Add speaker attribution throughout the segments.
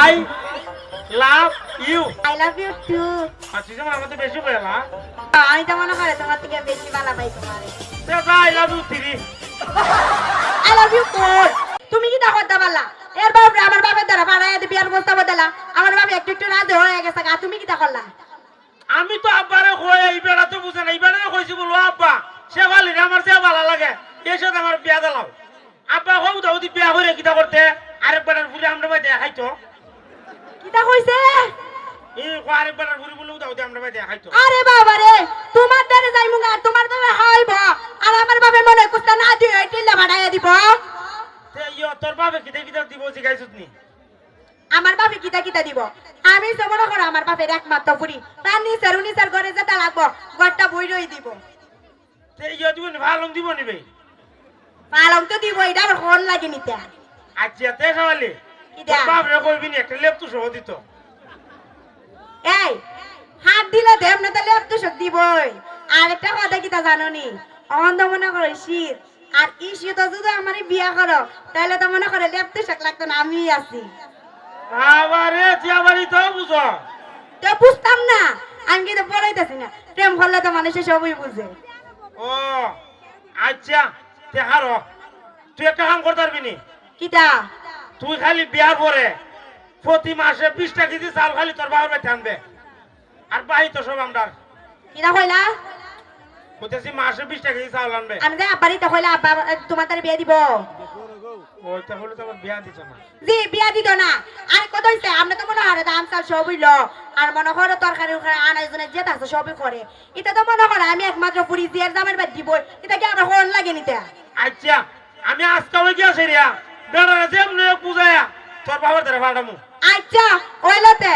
Speaker 1: I love you.
Speaker 2: I love you too.
Speaker 1: আচ্ছা যেমন আমাদের বেশি বলা
Speaker 2: আমি তো মনে করে তোমার থেকে বেশি ভালো পাই তোমারে।
Speaker 1: I love you 3.
Speaker 2: I love you 4. তুমি কি তা করতে পারলা? এর বাপরে আমার বাপের দ্বারা পাড়ায় দি বিয়ার প্রস্তাব দিলা। আমার বাপ একটু একটু রাজি হয়ে গেছে। আর তুমি কি তা করলা?
Speaker 1: আমি তো আব্বারে কই এই বেড়া তো বুঝে না এই বেড়া কইছি বলো আব্বা সে ভালো আমার সে ভালো লাগে এর সাথে আমার বিয়া দিলাও আব্বা হউ দাও দি বিয়া করে কিটা করতে আরেক বেড়ার পুরি আমরা ভাই দেখাইতো
Speaker 2: কি তা কইছে?
Speaker 1: এই আরেক বেড়ার পুরি বলু দাও দি আমরা ভাই দেখাইতো
Speaker 2: আরে বাবা রে তোমার দ্বারে যাইমু না তোমার বাবা হাইব আর আমার বাবা মনে কুস্তা না দিও এই টিল্লা বাড়াইয়া দিব।
Speaker 1: তে ইয়ো তোর বাবা কিটা কিটা দিব জিগাইছত নি
Speaker 2: আমার বাপে কিতা কিতা দিব আমি তো মনে করো আমার বাপের একমাত্র পুরি তার নিচার উনিচার ঘরে যেতে লাগবো ঘরটা বই রই দিব।
Speaker 1: তে ইয়ো দিব নি ভালো দিব নি ভাই
Speaker 2: পালং তো দিব এটা আমার হল লাগে নিতে।
Speaker 1: আচ্ছা তে সওয়ালি
Speaker 2: কিটা?
Speaker 1: তোর বাপরে কইবি নি একটা লেপ তো সহ দিত
Speaker 2: এই হাত দিলে দেব না তাহলে এত শক্তি দিবই। আর একটা কথা কিতা জানো নি অন্ধ মনে করো শীত আর এই শীত যদি আমার বিয়া করো তাহলে তো মনে করে লেপতে শখ লাগতো না আমি আছি
Speaker 1: আবারে জিয়াবাড়ি তো বুঝো
Speaker 2: তো বুঝতাম না আমি কিন্তু পড়াইতেছি না প্রেম করলে তো মানুষে সবই বুঝে।
Speaker 1: ও আচ্ছা তে হারো তুই একটা কাম করতে পারবি নি
Speaker 2: কিতা?
Speaker 1: তুই খালি বিয়ার পরে প্রতি মাসে 20টা কেজি চাল খালি তোর বাবার বাড়িতে আনবে আর বাহি তো সব আমরা
Speaker 2: কিতা কইলা?
Speaker 1: বলতেছি মাসে 20টা কেজি চাল আনবে
Speaker 2: আমি যে আব্বারই তো কইলা আব্বা তোমার তার বিয়া দিব।
Speaker 1: ওইটা হলে তো আবার বিয়া দিছ না
Speaker 2: জি বিয়া দিত না আর কত হইছে আমরা তো মনে হয় দাম চাল সবই ল আর মনে করো তরকারি আনাই জনে যে আছে সবই করে এটা তো মনে করো আমি একমাত্র পুরি দিয়ে দামের বাদ দিব এটা কি আমরা হল লাগে নিতে।
Speaker 1: আচ্ছা আমি আজকে ওই গিয়েছি রিয়া বেড়ারে যেমনি বুঝায়া তোর বাবার ধরে ফাটামু
Speaker 2: আচ্ছা ওইলতে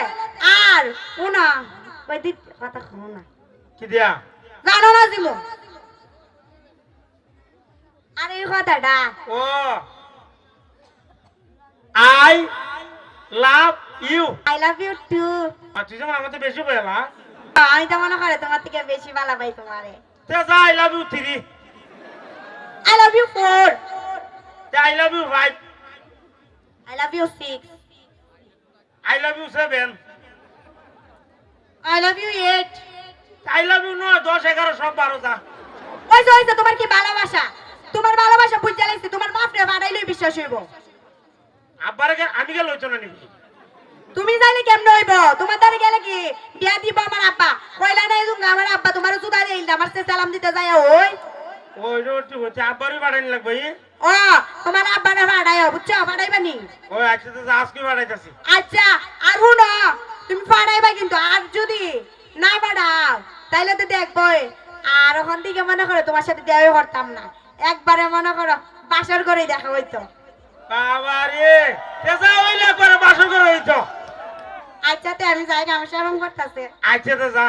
Speaker 2: আর উনা ওই দিত কথা খাও না
Speaker 1: কি দিয়া
Speaker 2: জানো না জিমু আরে এই কথাটা
Speaker 1: ও I love you
Speaker 2: I love you too.
Speaker 1: আচ্ছা যেমন আমাদের বেশি বলা
Speaker 2: আমি তো মনে করে তোমার থেকে বেশি ভালো পাই তোমারে।
Speaker 1: তে I love you 3
Speaker 2: I love you 4.
Speaker 1: তে I love you 5
Speaker 2: I love you 6.
Speaker 1: I love you 7
Speaker 2: I love you 8.
Speaker 1: I love you 9 10 11 সব 12টা
Speaker 2: ওইসে ওইসে তোমার কি ভালোবাসা তোমার ভালোবাসা বুঝতে লাগছে তোমার বাপরে বাড়াইলেই বিশ্বাস হইব।
Speaker 1: আব্বারে আমি গেল হইতো না নিবি
Speaker 2: তুমি জানি কেমনে হইব তোমার দ্বারা গেলে কি বিয়া দিব আমার আব্বা কইলা নাই তুমি আমার আব্বা তোমার জুতা দিল আমার সে সালাম দিতে যায় ওই
Speaker 1: ওই রোটি হচ্ছে আব্বারই বাড়াইনি লাগবে
Speaker 2: ও তোমার আব্বারে বাড়াইও বুঝছো বাড়াইবানি।
Speaker 1: ওই আচ্ছা তো আজকে বাড়াইতাছি
Speaker 2: আচ্ছা আর হুনো তুমি বাড়াইবা কিন্তু আর যদি না বাড়াও তাইলে তো দেখবই আর ওখান থেকে মনে করো তোমার সাথে দেওয়াই করতাম না একবারে মনে করো বাসর করেই দেখা হইতো।
Speaker 1: বাবারে তেজা হইলে করে বাসর করে হইতো
Speaker 2: আচ্ছা তে আমি যাই আমার শরম করতেছে।
Speaker 1: আচ্ছা তো যা